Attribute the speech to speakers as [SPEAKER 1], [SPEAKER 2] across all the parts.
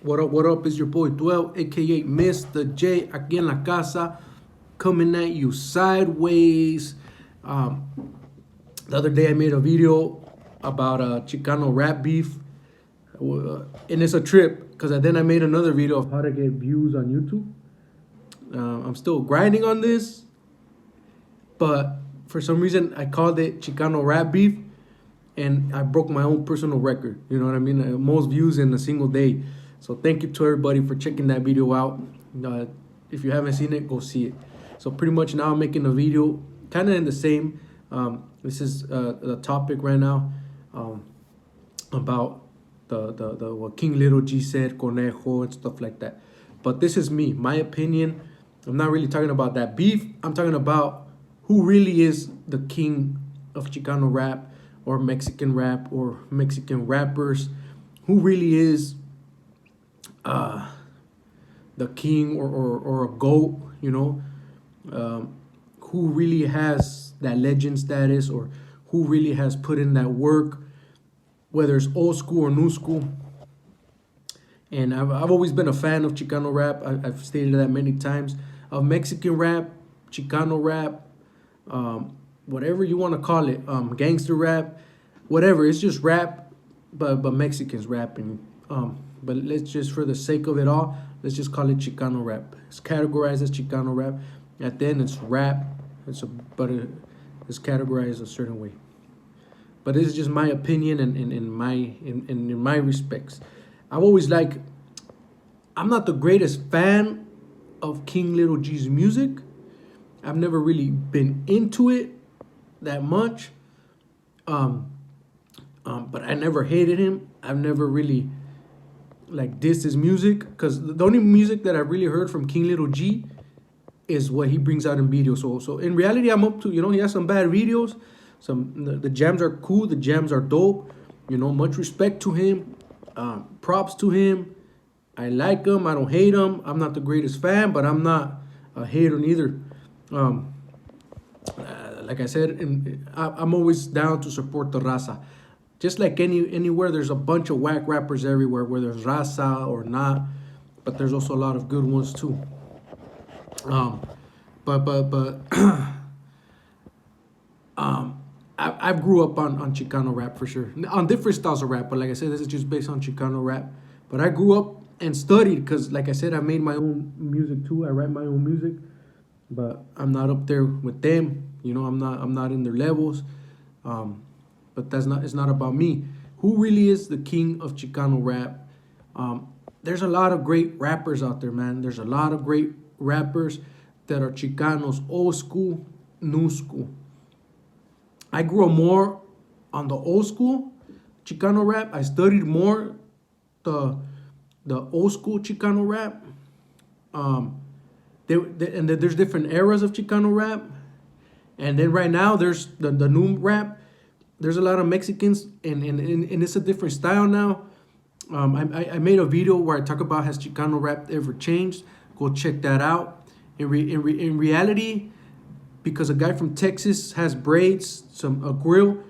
[SPEAKER 1] What up? Is your boy Dwell, aka Mr. J, aquí en la casa, coming at you sideways. The other day I made a video about Chicano rap beef, and it's a trip because then I made another video of how to get views on YouTube. I'm still grinding on this, but for some reason I called it Chicano rap beef, and I broke my own personal record. You know what I mean? Most views in a single day. So thank you to everybody for checking that video out. If you haven't seen it, go see it. So pretty much now I'm making a video kind of in the same. This is the topic right now about the what King Little G said, Conejo and stuff like that. But this is me, my opinion. I'm not really talking about that beef. I'm talking about who really is the king of Chicano rap or Mexican rap or Mexican rappers. Who really is the king or a GOAT, you know? Who really has that legend status, or who really has put in that work, whether it's old school or new school. And I've always been a fan of Chicano rap. I've stated that many times. Of Mexican rap, Chicano rap, whatever you want to call it, gangster rap, whatever. It's just rap, but Mexicans rapping. But let's just, for the sake of it all, let's just call it Chicano rap. It's categorized as Chicano rap. At the end, it's rap. It's categorized a certain way. But this is just my opinion and in my respects. I've always I'm not the greatest fan of King Little G's music. I've never really been into it that much. But I never hated him. I've never really dissed his music, because the only music that I really heard from King Little G is what he brings out in videos. So in reality, I'm up to, he has some bad videos. The jams are cool. The jams are dope. Much respect to him. Props to him. I like him. I don't hate him. I'm not the greatest fan, but I'm not a hater neither. Like I said, I'm always down to support the raza. Just like anywhere, there's a bunch of whack rappers everywhere, whether there's raza or not. But there's also a lot of good ones too. I grew up on Chicano rap for sure, on different styles of rap. But like I said, this is just based on Chicano rap. But I grew up and studied because, like I said, I made my own music too. I write my own music, but I'm not up there with them. I'm not in their levels. But it's not about me. Who really is the king of Chicano rap? There's a lot of great rappers out there, man. There's a lot of great rappers that are Chicanos, old school, new school. I grew up more on the old school Chicano rap. I studied more the old school Chicano rap. And there's different eras of Chicano rap. And then right now there's the new rap. There's a lot of Mexicans, and it's a different style now. I made a video where I talk about, has Chicano rap ever changed? Go check that out. In reality, because a guy from Texas has braids, a grill,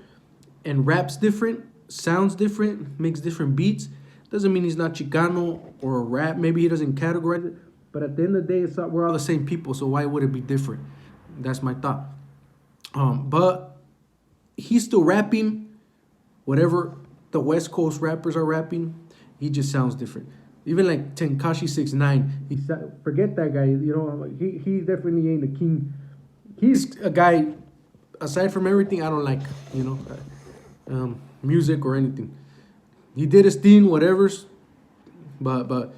[SPEAKER 1] and raps different, sounds different, makes different beats, doesn't mean he's not Chicano or a rap. Maybe he doesn't categorize it. But at the end of the day, we're all the same people, so why would it be different? That's my thought. But he's still rapping whatever the West Coast rappers are rapping. He just sounds different. Even like Tekashi 6ix9ine, forget that guy. He definitely ain't a king. He's a guy, aside from everything, I don't like, music or anything. He did his thing, whatever's. But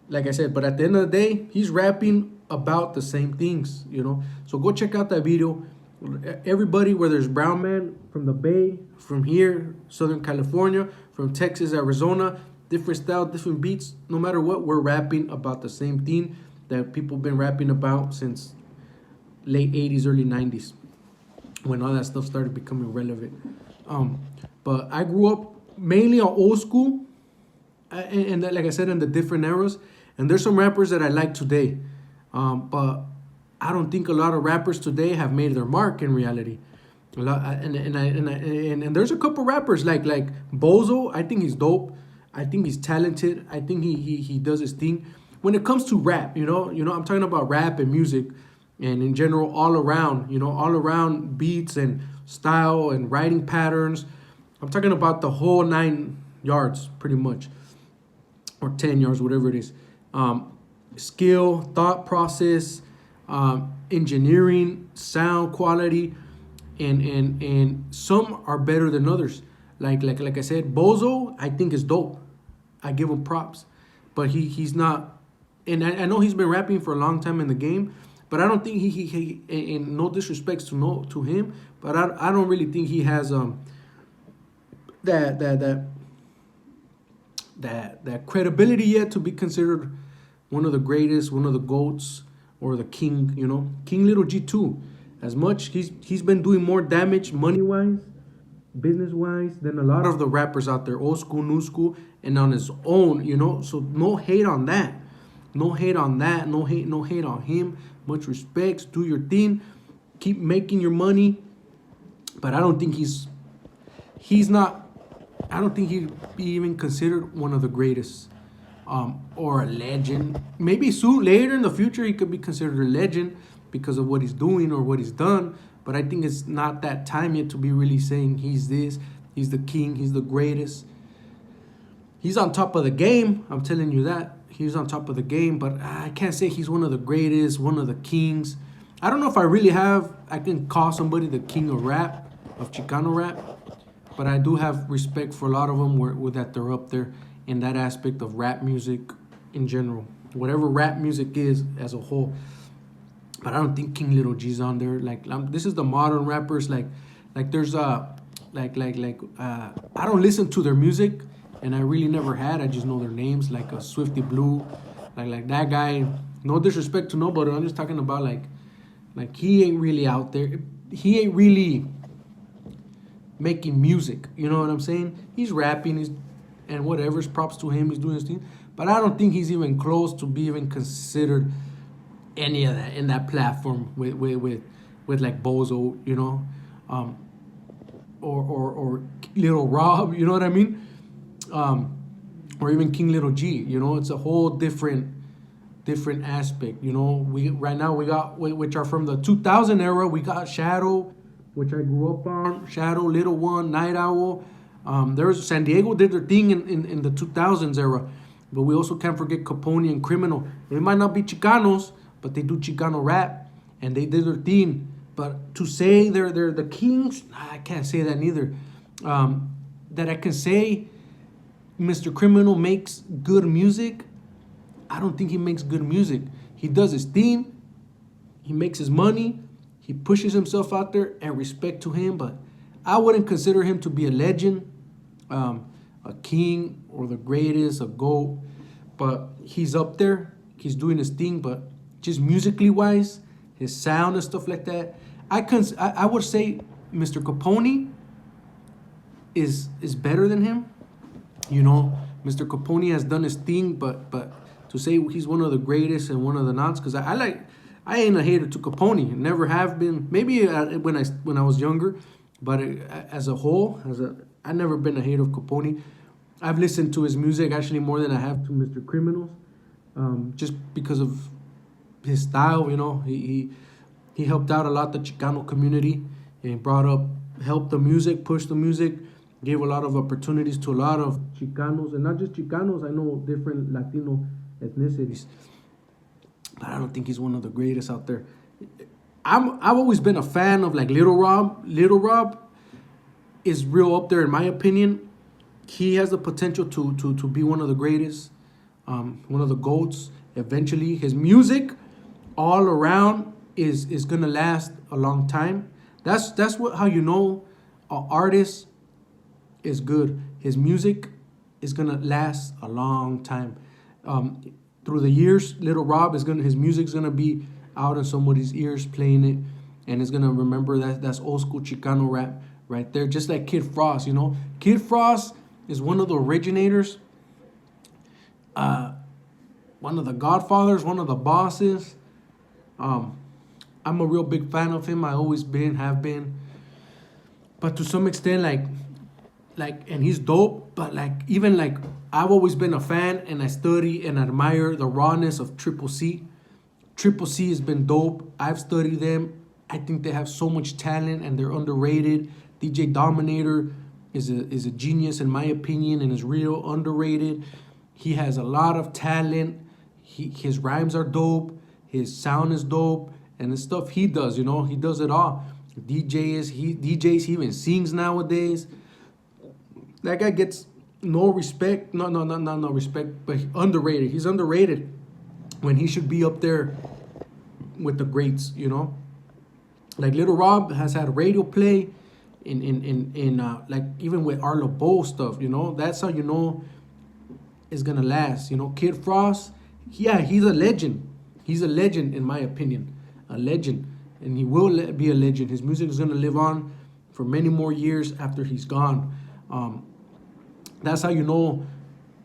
[SPEAKER 1] like I said, but at the end of the day, he's rapping about the same things, So go check out that video. Everybody, whether it's brown man from the Bay, from here, Southern California, from Texas, Arizona, different style, different beats, no matter what, we're rapping about the same thing that people have been rapping about since late 80s, early 90s, when all that stuff started becoming relevant. But I grew up mainly on old school, and like I said, in the different eras, and there's some rappers that I like today, but I don't think a lot of rappers today have made their mark in reality. And there's a couple rappers like Bozo. I think he's dope. I think he's talented. I think he does his thing. When it comes to rap, I'm talking about rap and music, and in general, all around, all around beats and style and writing patterns. I'm talking about the whole 9 yards, pretty much, or 10 yards, whatever it is. Skill, thought process, engineering, sound quality, and some are better than others. Like I said, Bozo, I think is dope. I give him props, but he's not. And I know he's been rapping for a long time in the game, but I don't think he and no disrespects to him, but I don't really think he has that that that that credibility yet to be considered one of the greatest, one of the goats, or the king. King Little G too. As much he's been doing more damage money wise, business wise, than a lot of the rappers out there, old school, new school, and on his own. So no hate on that. No hate on that. No hate on him. Much respects. Do your thing. Keep making your money. But I don't think he's not. I don't think he'd be even considered one of the greatest, or a legend. Maybe soon, later in the future, he could be considered a legend because of what he's doing or what he's done. But I think it's not that time yet to be really saying he's this, he's the king, he's the greatest. He's on top of the game. I'm telling you that. He's on top of the game, but I can't say he's one of the greatest, one of the kings. I don't know if I can call somebody the king of rap, of Chicano rap. But I do have respect for a lot of them that they're up there in that aspect of rap music in general. Whatever rap music is as a whole. But I don't think King Little G's on there. This is the modern rappers. There's I don't listen to their music, and I really never had. I just know their names, like a Swifty Blue, like that guy. No disrespect to nobody. I'm just talking about like he ain't really out there. He ain't really making music. You know what I'm saying? He's rapping, and whatever's props to him, he's doing his thing. But I don't think he's even close to be even considered any of that in that platform with like Bozo, or Little Rob, you know what I mean? Or even King Little G, it's a whole different aspect. We right now we got, which are from the 2000 era. We got Shadow, which I grew up on. Shadow, Little One, Night Owl. There's San Diego did their thing in the 2000s era, but we also can't forget Capone and Criminal. They might not be Chicanos, but they do Chicano rap, and they did their thing. But to say they're the kings, I can't say that neither. That I can say Mr. Criminal makes good music. I don't think he makes good music. He does his thing. He makes his money. He pushes himself out there, and respect to him. But I wouldn't consider him to be a legend, a king, or the greatest, a GOAT. But he's up there. He's doing his thing. But just musically wise, his sound and stuff like that, I would say Mr. Capone is better than him. Mr. Capone has done his thing, but to say he's one of the greatest and one of the nots, because I ain't a hater to Capone. Never have been. Maybe when I was younger, but as a whole, I've never been a hater of Capone. I've listened to his music actually more than I have to Mr. Criminals, just because of his style. He helped out a lot the Chicano community, and helped the music, pushed the music, gave a lot of opportunities to a lot of Chicanos, and not just Chicanos. I know different Latino ethnicities. But I don't think he's one of the greatest out there. I've always been a fan of like Little Rob. Little Rob is real up there in my opinion. He has the potential to be one of the greatest, one of the GOATs. Eventually, his music all around is gonna last a long time. That's how you know an artist is good. His music is gonna last a long time. Through the years, Little Rob his music's gonna be out in somebody's ears playing it, and it's gonna remember that's old school Chicano rap right there. Just like Kid Frost, Kid Frost is one of the originators, one of the godfathers, one of the bosses. I'm a real big fan of him. I always have been. But to some extent, like like, and he's dope. But like, even like, I've always been a fan, and I study and admire the rawness of Triple C. Triple C has been dope. I've studied them. I think they have so much talent and they're underrated. DJ Dominator is a genius in my opinion and is real underrated. He has a lot of talent. His rhymes are dope. His sound is dope, and the stuff he does, he does it all. DJs, he even sings nowadays. That guy gets no respect. No respect, but underrated. He's underrated when he should be up there with the greats. Like Little Rob has had radio play in like even with Arlo Bow stuff. That's how it's gonna last. Kid Frost, yeah, he's a legend. He's a legend in my opinion, a legend, and he will be a legend. His music is gonna live on for many more years after he's gone. That's how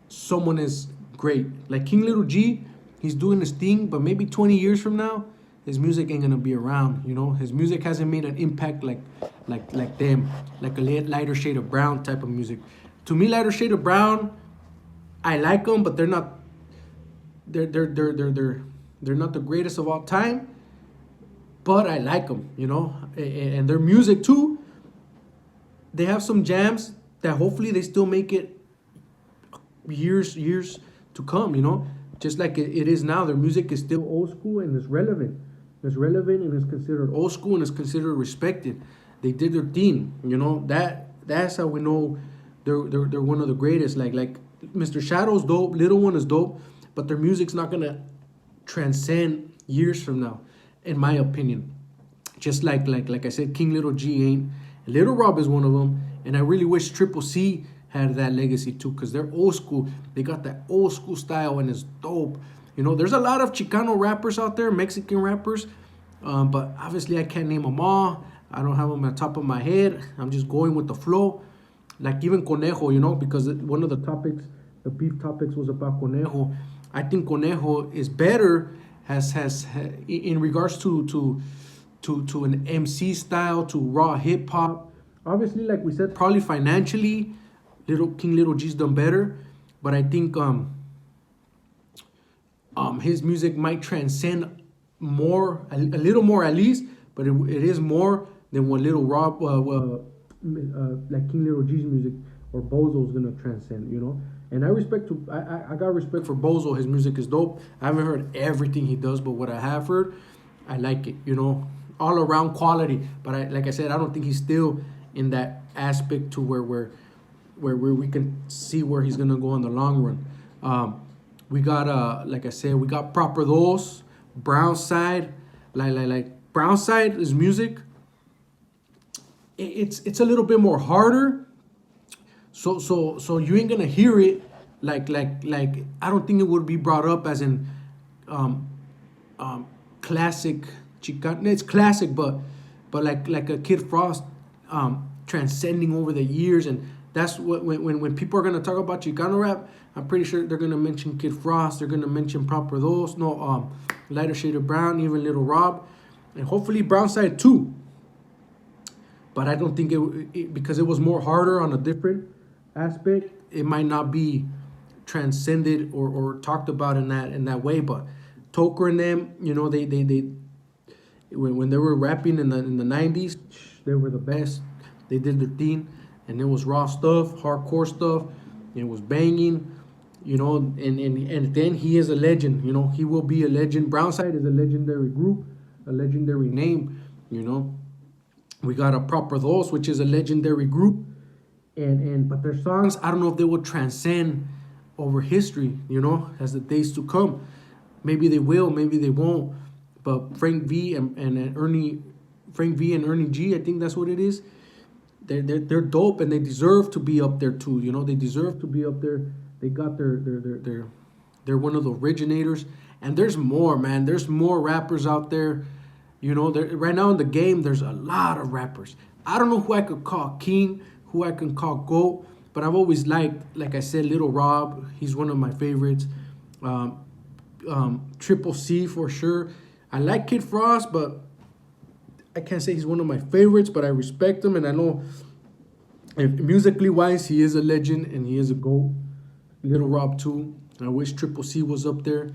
[SPEAKER 1] someone is great. Like King Little G, he's doing his thing, but maybe 20 years from now, his music ain't gonna be around. His music hasn't made an impact like them, like a lighter shade of brown type of music. To me, lighter shade of brown, I like them, but they're not. They're not the greatest of all time. But I like them, and their music too. They have some jams that hopefully they still make it years to come. Just like it is now. Their music is still old school and it's relevant. It's relevant and it's considered old school and it's considered respected. They did their thing. That's how we know they're one of the greatest. Like Mr. Shadow's dope, Little One is dope, but their music's not gonna transcend years from now, in my opinion. Just like I said, King Little G ain't. Little Rob is one of them, and I really wish Triple C had that legacy too, because they're old school. They got that old school style, and it's dope. There's a lot of Chicano rappers out there, Mexican rappers, but obviously I can't name them all. I don't have them on the top of my head. I'm just going with the flow. Like even Conejo, because one of the topics, the beef topics, was about Conejo. I think Conejo is better, has in regards to an MC style, to raw hip hop. Obviously, like we said, probably financially, King Little G's done better, but I think his music might transcend more, a little more at least, but it is more than what Little Rob, like King Little G's music or Bozo's gonna transcend. And I got respect for Bozo. His music is dope. I haven't heard everything he does, but what I have heard, I like it. All around quality. But like I said, I don't think he's still in that aspect to where we can see where he's gonna go in the long run. We got like I said, we got Proper Dos, Brown Side, like Brown Side is music. It's a little bit more harder. So you ain't gonna hear it like I don't think it would be brought up as in classic Chicano. It's classic, but like a Kid Frost transcending over the years, and that's what when people are gonna talk about Chicano rap, I'm pretty sure they're gonna mention Kid Frost, they're gonna mention Proper Dos, Lighter Shade of Brown, even Little Rob, and hopefully Brown Side too. But I don't think it because it was more harder on a different aspect, it might not be transcended or talked about in that way. But Toker and them, they when they were rapping in the 90s, they were the best. They did their thing, and it was raw stuff, hardcore stuff. It was banging, and then he is a legend. He will be a legend. Brownside is a legendary group, a legendary name. We got a Proper Dos, which is a legendary group. But their songs, I don't know if they will transcend over history, as the days to come. Maybe they will, maybe they won't. But Frank V and Ernie G, I think that's what it is. They're dope, and they deserve to be up there too. They deserve to be up there. They got they're one of the originators. And there's more, man. There's more rappers out there. Right now in the game, there's a lot of rappers. I don't know who I could call king, who I can call GOAT, but I've always liked, like I said, Little Rob. He's one of my favorites. Triple C for sure. I like Kid Frost, but I can't say he's one of my favorites, but I respect him, and I know if musically wise, he is a legend and he is a GOAT. Little Rob too. I wish Triple C was up there.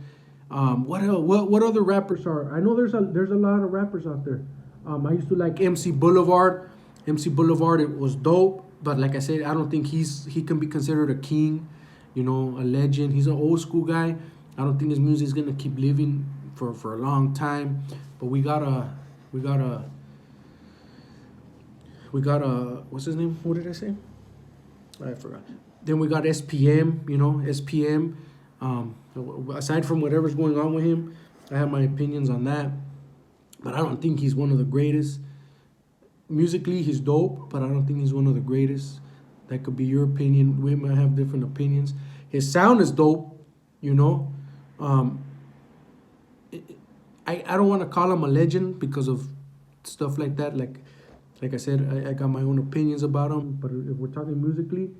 [SPEAKER 1] What else? What other rappers are? I know there's a lot of rappers out there. I used to like MC Boulevard. MC Boulevard, it was dope, but like I said, I don't think he can be considered a king, a legend. He's an old school guy. I don't think his music is gonna keep living for a long time. But we got a what's his name? What did I say? I forgot. Then we got SPM, SPM. Aside from whatever's going on with him, I have my opinions on that. But I don't think he's one of the greatest. Musically, he's dope, but I don't think he's one of the greatest. That could be your opinion. We might have different opinions. His sound is dope, you know. I don't want to call him a legend because of stuff like that. Like I said, I got my own opinions about him. But if we're talking musically,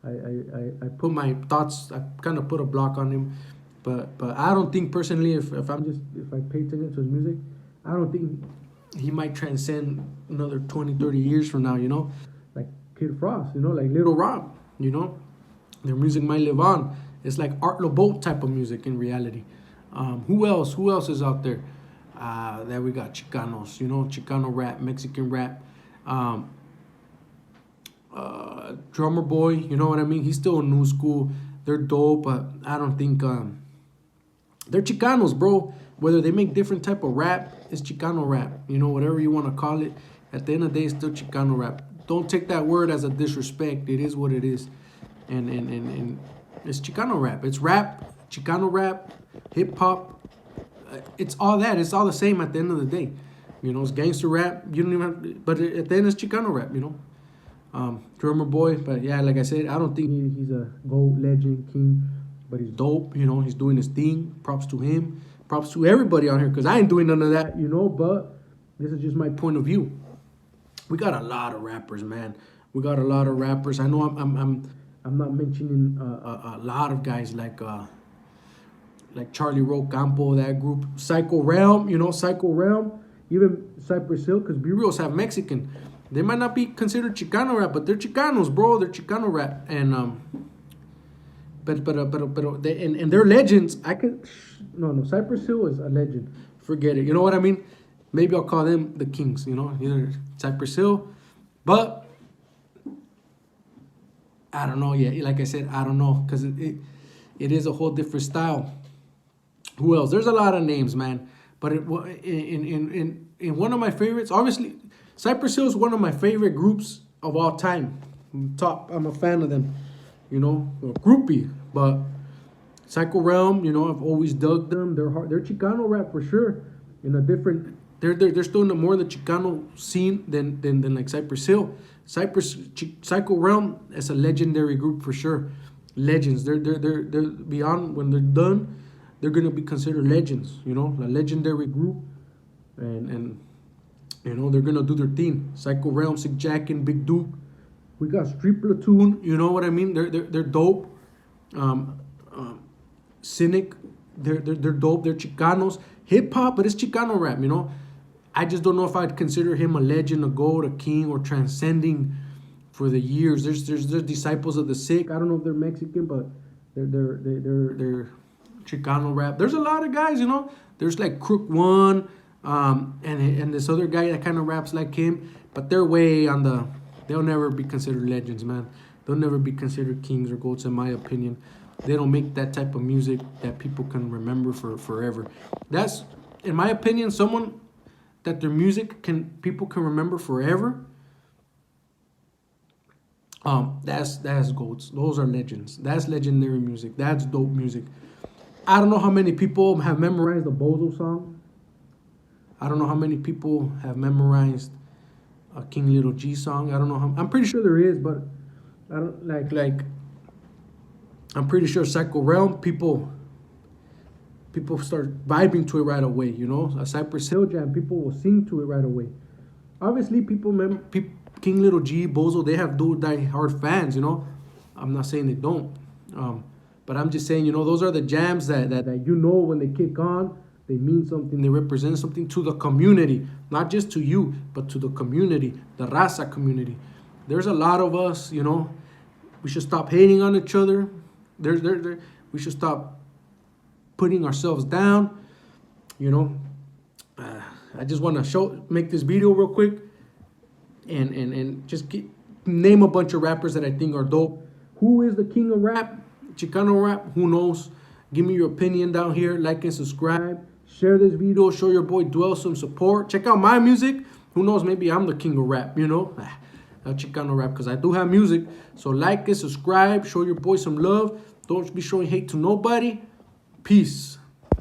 [SPEAKER 1] I put my thoughts. I kind of put a block on him. But I don't think personally, if I pay attention to his music, I don't think he might transcend another 20, 30 years from now, like Kid Frost, like Little Rob, their music might live on. It's like Art LeBeau type of music in reality. Who else is out there? There we got Chicanos, Chicano rap, Mexican rap. Drummer Boy, you know what I mean? He's still a new school. They're dope, but I don't think they're Chicanos, bro. Whether they make different type of rap, it's Chicano rap. Whatever you want to call it. At the end of the day, it's still Chicano rap. Don't take that word as a disrespect. It is what it is. And it's Chicano rap. It's rap, Chicano rap, hip hop. It's all that. It's all the same at the end of the day. It's gangster rap. You don't even have to, but at the end, it's Chicano rap, Drummer Boy. But yeah, like I said, I don't think he's a GOAT, legend, king. But he's dope, he's doing his thing. Props to him. Props to everybody on here, because I ain't doing none of that, but this is just my point of view. We got a lot of rappers, man. We got a lot of rappers. I know I'm not mentioning a lot of guys like Charlie Rocampo, that group, Psycho Realm, Psycho Realm, even Cypress Hill, because B-Reals have Mexican. They might not be considered Chicano rap, but they're Chicanos, bro. They're Chicano rap, and but they're legends. No, Cypress Hill is a legend. Forget it. You know what I mean? Maybe I'll call them the Kings. Either Cypress Hill, but I don't know yet. Like I said, I don't know, because it is a whole different style. Who else? There's a lot of names, man. But in one of my favorites, obviously, Cypress Hill is one of my favorite groups of all time. I'm a fan of them. A groupie, but Psycho Realm, I've always dug them. They're Chicano rap for sure. In a different, they're still more in the Chicano scene than like Cypress Hill. Psycho Realm is a legendary group for sure. Legends. They're beyond, when they're done, they're gonna be considered legends. A legendary group, and they're gonna do their thing. Psycho Realm, Sick Jack, and Big Duke. We got Street Platoon, you know what I mean? They're dope. Cynic, they're dope. They're Chicanos. Hip hop, but it's Chicano rap, I just don't know if I'd consider him a legend, a GOAT, a king, or transcending for the years. There's Disciples of the Sick. I don't know if they're Mexican, but they're Chicano rap. There's a lot of guys, There's like Crook One, and this other guy that kind of raps like him, but they're way on the. They'll never be considered legends, man. They'll never be considered kings or goats, in my opinion. They don't make that type of music that people can remember for forever. That's, in my opinion, someone that their music people can remember forever. That's goats. Those are legends. That's legendary music. That's dope music. I don't know how many people have memorized the Bozo song. I don't know how many people have memorized a King Little G song. I don't know how. I'm pretty sure there is, but I don't like. I'm pretty sure Psycho Realm people start vibing to it right away. A Cypress Hill jam, people will sing to it right away. Obviously, King Little G, Bozo, they have die hard fans. I'm not saying they don't, but I'm just saying, those are the jams that when they kick on. They mean something. They represent something to the community, not just to you, but to the community, the Raza community. There's a lot of us, you know. We should stop hating on each other. We should stop putting ourselves down, you know. I just want to make this video real quick and just name a bunch of rappers that I think are dope. Who is the king of rap? Chicano rap? Who knows? Give me your opinion down here. Like and subscribe. Share this video. Show your boy Dwell some support. Check out my music. Who knows? Maybe I'm the king of rap, you know? Not Chicano rap, because I do have music. So like and subscribe. Show your boy some love. Don't be showing hate to nobody. Peace.